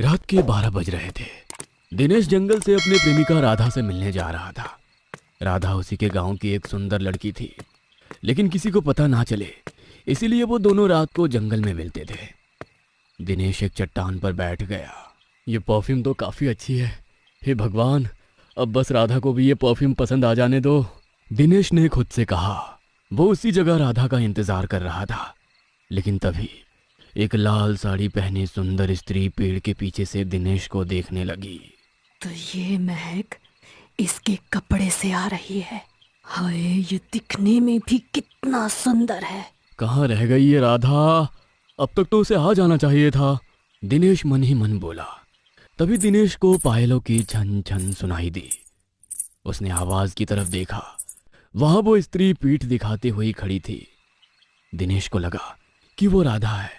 रात के 12 बज रहे थे। दिनेश जंगल से अपनी प्रेमिका राधा से मिलने जा रहा था। राधा उसी के गांव की एक सुंदर लड़की थी, लेकिन किसी को पता ना चले, इसीलिए वो दोनों रात को जंगल में मिलते थे। दिनेश एक चट्टान पर बैठ गया। ये परफ्यूम तो काफ़ी अच्छी है। हे भगवान, अब बस राधा को भी ये परफ्यूम पसंद आ जाने दो, दिनेश ने खुद से कहा। वो उसी जगह राधा का इंतजार कर रहा था, लेकिन तभी एक लाल साड़ी पहनी सुंदर स्त्री पेड़ के पीछे से दिनेश को देखने लगी। तो ये महक इसके कपड़े से आ रही है। हाय, ये दिखने में भी कितना सुंदर है। कहाँ रह गई ये राधा? अब तक तो उसे आ जाना चाहिए था, दिनेश मन ही मन बोला। तभी दिनेश को पायलों की छन छन सुनाई दी। उसने आवाज की तरफ देखा। वहां वो स्त्री पीठ दिखाते हुई खड़ी थी। दिनेश को लगा कि वो राधा है,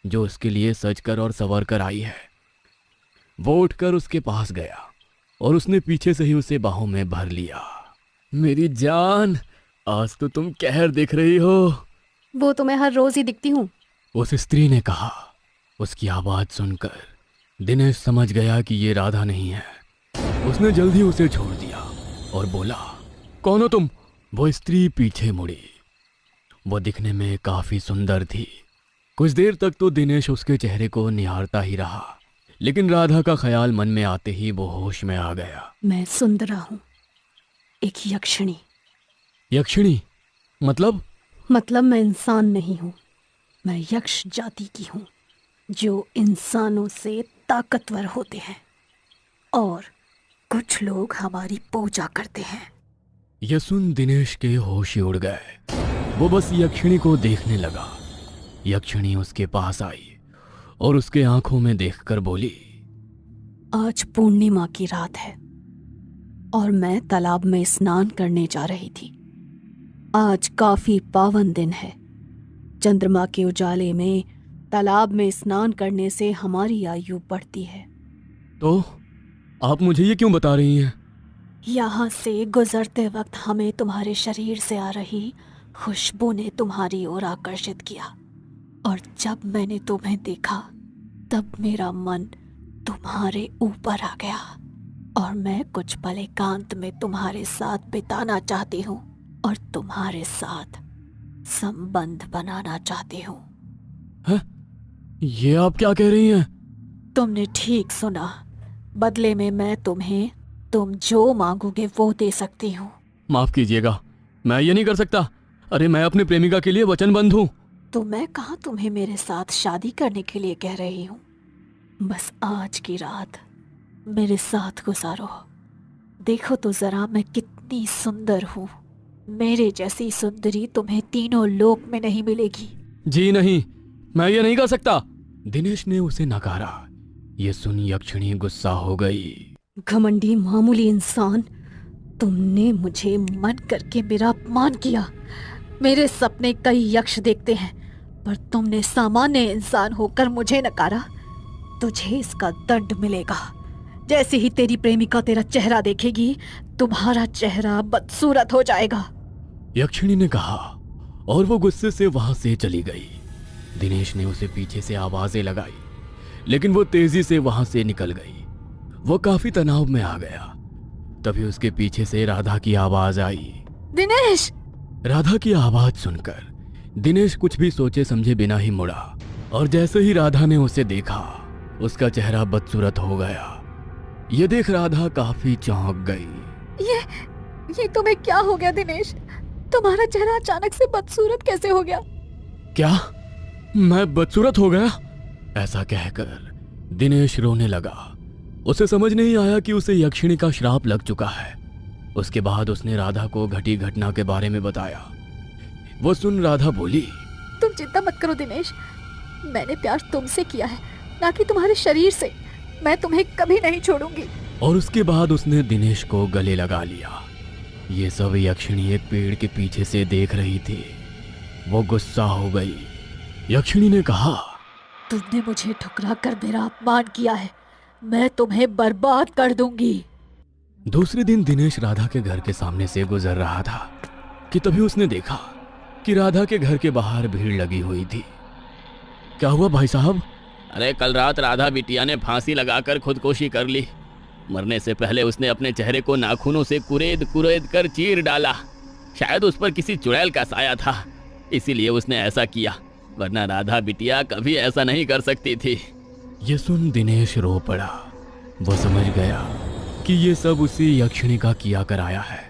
जो उसके लिए सज कर और संवर कर आई है। वो उठकर उसके पास गया और उसने पीछे से ही उसे बाहों में भर लिया। मेरी जान, आज तो तुम कहर दिख रही हो। वो तो मैं हर रोज ही दिखती हूँ। उस स्त्री ने कहा। उसकी आवाज सुनकर दिनेश समझ गया कि ये राधा नहीं है। उसने जल्दी उसे छोड़ दिया और बोला, कौन हो तुम? वो स्त्री पीछे मुड़ी। वो दिखने में काफी सुंदर थी। कुछ देर तक तो दिनेश उसके चेहरे को निहारता ही रहा, लेकिन राधा का ख्याल मन में आते ही वो होश में आ गया। मैं सुंदरा हूँ, एक यक्षिणी। यक्षिणी? मतलब मैं इंसान नहीं हूँ। मैं यक्ष जाति की हूँ, जो इंसानों से ताकतवर होते हैं, और कुछ लोग हमारी पूजा करते हैं। यह सुन दिनेश के होश ही उड़ गए। वो बस यक्षिणी को देखने लगा। यक्षिणी उसके पास आई और उसके आंखों में देखकर बोली, आज पूर्णिमा की रात है और मैं तालाब में स्नान करने जा रही थी। आज काफी पावन दिन है। चंद्रमा के उजाले में तालाब में स्नान करने से हमारी आयु बढ़ती है। तो आप मुझे ये क्यों बता रही हैं? यहाँ से गुजरते वक्त हमें तुम्हारे शरीर से आ रही खुशबू ने तुम्हारी ओर आकर्षित किया, और जब मैंने तुम्हें देखा तब मेरा मन तुम्हारे ऊपर आ गया, और मैं कुछ पल एकांत में तुम्हारे साथ बिताना चाहती हूँ और तुम्हारे साथ संबंध बनाना चाहती हूँ। हैं? ये आप क्या कह रही हैं? तुमने ठीक सुना। बदले में मैं तुम्हें तुम जो मांगोगे वो दे सकती हूँ। माफ कीजिएगा, मैं ये नहीं कर सकता। अरे, मैं अपनी प्रेमिका के लिए वचनबद्ध हूँ। तो मैं कहाँ तुम्हें मेरे साथ शादी करने के लिए कह रही हूँ। बस आज की रात मेरे साथ गुजारो। देखो तो जरा मैं कितनी सुंदर हूँ। मेरे जैसी सुंदरी तुम्हें तीनों लोक में नहीं मिलेगी। जी नहीं, मैं ये नहीं कर सकता, दिनेश ने उसे नकारा। ये सुन यक्षिणी गुस्सा हो गई। घमंडी मामूली इंसान, तुमने मुझे मन करके मेरा अपमान किया। मेरे सपने कई यक्ष देखते हैं, पर तुमने सामान्य इंसान होकर मुझे नकारा। तुझे इसका दंड मिलेगा। जैसे ही तेरी प्रेमिका तेरा चेहरा देखेगी, तुम्हारा चेहरा बदसूरत हो जाएगा। यक्षिणी ने कहा और वो गुस्से से वहां से चली गई। दिनेश ने उसे पीछे से आवाजें लगाई, लेकिन वो तेजी से वहां से निकल गई। वो काफी तनाव में आ गया। तभी उसके पीछे से राधा की आवाज आई। दिनेश! राधा की आवाज सुनकर दिनेश कुछ भी सोचे समझे बिना ही मुड़ा, और जैसे ही राधा ने उसे देखा, उसका चेहरा बदसूरत हो गया। ये देख राधा काफी चौंक गई। ये तुम्हें क्या हो गया दिनेश? तुम्हारा चेहरा अचानक से बदसूरत कैसे हो गया? क्या मैं बदसूरत हो गया? ऐसा कहकर दिनेश रोने लगा। उसे समझ नहीं आया कि उसे यक्षिणी का श्राप लग चुका है। उसके बाद उसने राधा को घटी घटना के बारे में बताया। वो सुन राधा बोली, तुम चिंता मत करो दिनेश, मैंने प्यार तुमसे किया है, ना कि तुम्हारे शरीर से। मैं तुम्हें कभी नहीं छोड़ूंगी। और उसके बाद उसने दिनेश को गले लगा लिया। ये सब यक्षिणी एक पेड़ के पीछे से देख रही थी। वो गुस्सा हो गई। यक्षिणी ने कहा, तुमने मुझे ठुकरा कर मेरा अपमान किया है, मैं तुम्हें बर्बाद कर दूंगी। दूसरे दिन दिनेश राधा के घर के सामने से गुजर रहा था कि तभी उसने देखा कि राधा के घर के बाहर भीड़ लगी हुई थी। क्या हुआ भाई साहब, अरे कल रात राधा बिटिया ने फांसी लगाकर खुदकुशी कर ली। मरने से पहले उसने अपने चेहरे को नाखूनों से कुरेद कुरेद कर चीर डाला। शायद उस पर किसी चुड़ैल का साया था, इसीलिए उसने ऐसा किया, वरना राधा बिटिया कभी ऐसा नहीं कर सकती थी। ये सुन दिनेश रो पड़ा। वो समझ गया कि ये सब उसी यक्षिणी का किया कराया है।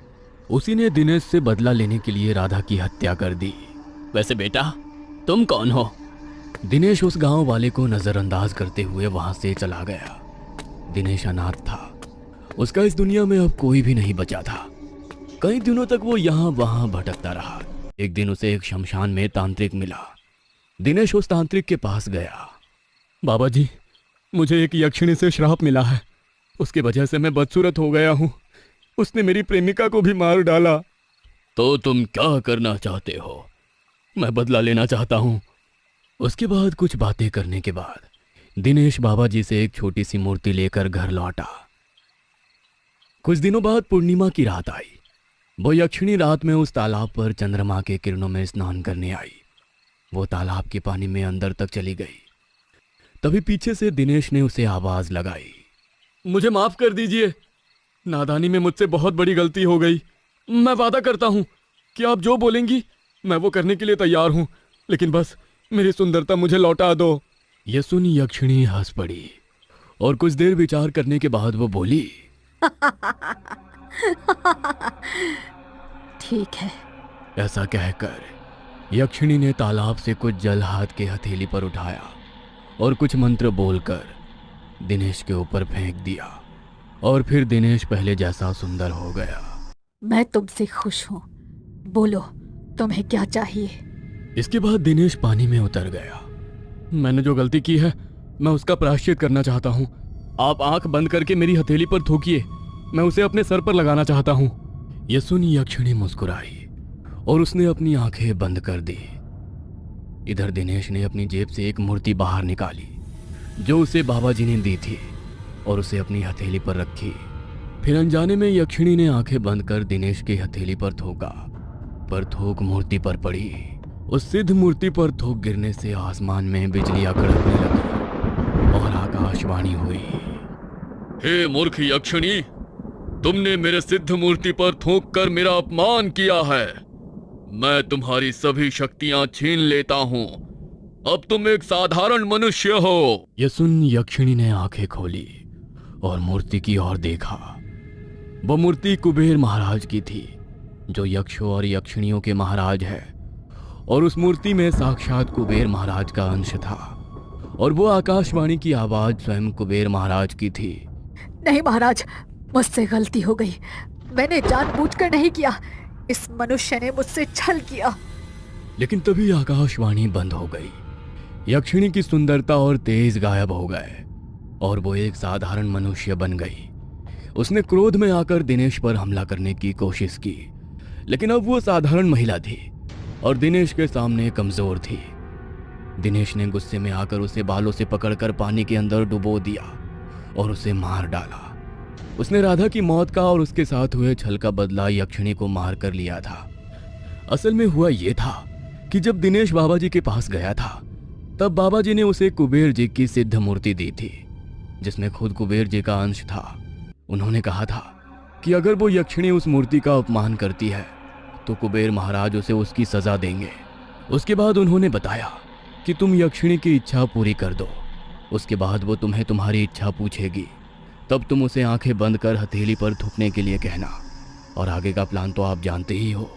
उसी ने दिनेश से बदला लेने के लिए राधा की हत्या कर दी। वैसे बेटा, तुम कौन हो? दिनेश उस गांव वाले को नजरअंदाज करते हुए वहां से चला गया। दिनेश अनाथ था। उसका इस दुनिया में अब कोई भी नहीं बचा था। कई दिनों तक वो यहाँ वहां भटकता रहा। एक दिन उसे एक शमशान में तांत्रिक मिला। दिनेश उस तांत्रिक के पास गया। बाबा जी, मुझे एक यक्षिणी से श्राप मिला है। उसकी वजह से मैं बदसूरत हो गया हूँ। उसने मेरी प्रेमिका को भी मार डाला। तो तुम क्या करना चाहते हो? मैं बदला लेना चाहता हूँ। उसके बाद कुछ बातें करने के बाद दिनेश बाबा जी से एक छोटी सी मूर्ति लेकर घर लौटा। कुछ दिनों बाद पूर्णिमा की रात आई। वो यक्षिणी रात में उस तालाब पर चंद्रमा के किरणों में स्नान करने आई। वो तालाब के पानी में अंदर तक चली गई। तभी पीछे से दिनेश ने उसे आवाज लगाई। मुझे माफ कर दीजिए, नादानी में मुझसे बहुत बड़ी गलती हो गई। मैं वादा करता हूँ कि आप जो बोलेंगी मैं वो करने के लिए तैयार हूँ, लेकिन बस मेरी सुंदरता मुझे लौटा दो। ये सुन यक्षिणी हंस पड़ी और कुछ देर विचार करने के बाद वो बोली, ठीक है। ऐसा कहकर यक्षिणी ने तालाब से कुछ जल हाथ के हथेली पर उठाया और कुछ मंत्र बोलकर दिनेश के ऊपर फेंक दिया और फिर दिनेश पहले जैसा सुंदर हो गया। मैं तुमसे खुश हूँ, बोलो तुम्हें क्या चाहिए? इसके बाद दिनेश पानी में उतर गया। मैंने जो गलती की है मैं उसका प्रायश्चित करना चाहता हूँ। आप आंख बंद करके मेरी हथेली पर थूकिए, मैं उसे अपने सर पर लगाना चाहता हूँ। यह सुन यक्षिणी मुस्कुराई और उसने अपनी आंखें बंद कर दी। इधर दिनेश ने अपनी जेब से एक मूर्ति बाहर निकाली जो उसे बाबा जी ने दी थी और उसे अपनी हथेली पर रखी। फिर अनजाने में यक्षिणी ने आंखें बंद कर दिनेश की हथेली पर थूका, पर थूक मूर्ति पर पड़ी। उस सिद्ध मूर्ति पर थूक गिरने से आसमान में बिजलियां कड़कने लगी और आकाशवाणी हुई। हे मूर्ख यक्षिणी, तुमने मेरे सिद्ध मूर्ति पर थूक कर मेरा अपमान किया है। मैं तुम्हारी सभी शक्तियां छीन लेता हूँ। अब तुम एक साधारण मनुष्य हो। यह सुन यक्षिणी ने आंखें खोली और मूर्ति की ओर देखा। वो मूर्ति कुबेर महाराज की थी, जो यक्षों और यक्षिणियों के महाराज है, और उस मूर्ति में साक्षात कुबेर महाराज का अंश था और वो आकाशवाणी की आवाज स्वयं कुबेर महाराज की थी। नहीं महाराज, मुझसे गलती हो गई। मैंने जानबूझकर नहीं किया। इस मनुष्य ने मुझसे छल किया। लेकिन तभी आकाशवाणी बंद हो गई। यक्षिणी की सुंदरता और तेज गायब हो गए और वो एक साधारण मनुष्य बन गई। उसने क्रोध में आकर दिनेश पर हमला करने की कोशिश की, लेकिन अब वो साधारण महिला थी और दिनेश के सामने कमजोर थी। दिनेश ने गुस्से में आकर उसे बालों से पकड़कर पानी के अंदर डुबो दिया और उसे मार डाला। उसने राधा की मौत का और उसके साथ हुए छल का बदला यक्षिणी को मार कर लिया था। असल में हुआ ये था कि जब दिनेश बाबा जी के पास गया था, तब बाबा जी ने उसे कुबेर जी की सिद्ध मूर्ति दी थी, जिसमें खुद कुबेर जी का अंश था। उन्होंने कहा था कि अगर वो यक्षिणी उस मूर्ति का अपमान करती है तो कुबेर महाराज उसे उसकी सजा देंगे। उसके बाद उन्होंने बताया कि तुम यक्षिणी की इच्छा पूरी कर दो, उसके बाद वो तुम्हें तुम्हारी इच्छा पूछेगी, तब तुम उसे आंखें बंद कर हथेली पर थूकने के लिए कहना। और आगे का प्लान तो आप जानते ही हो।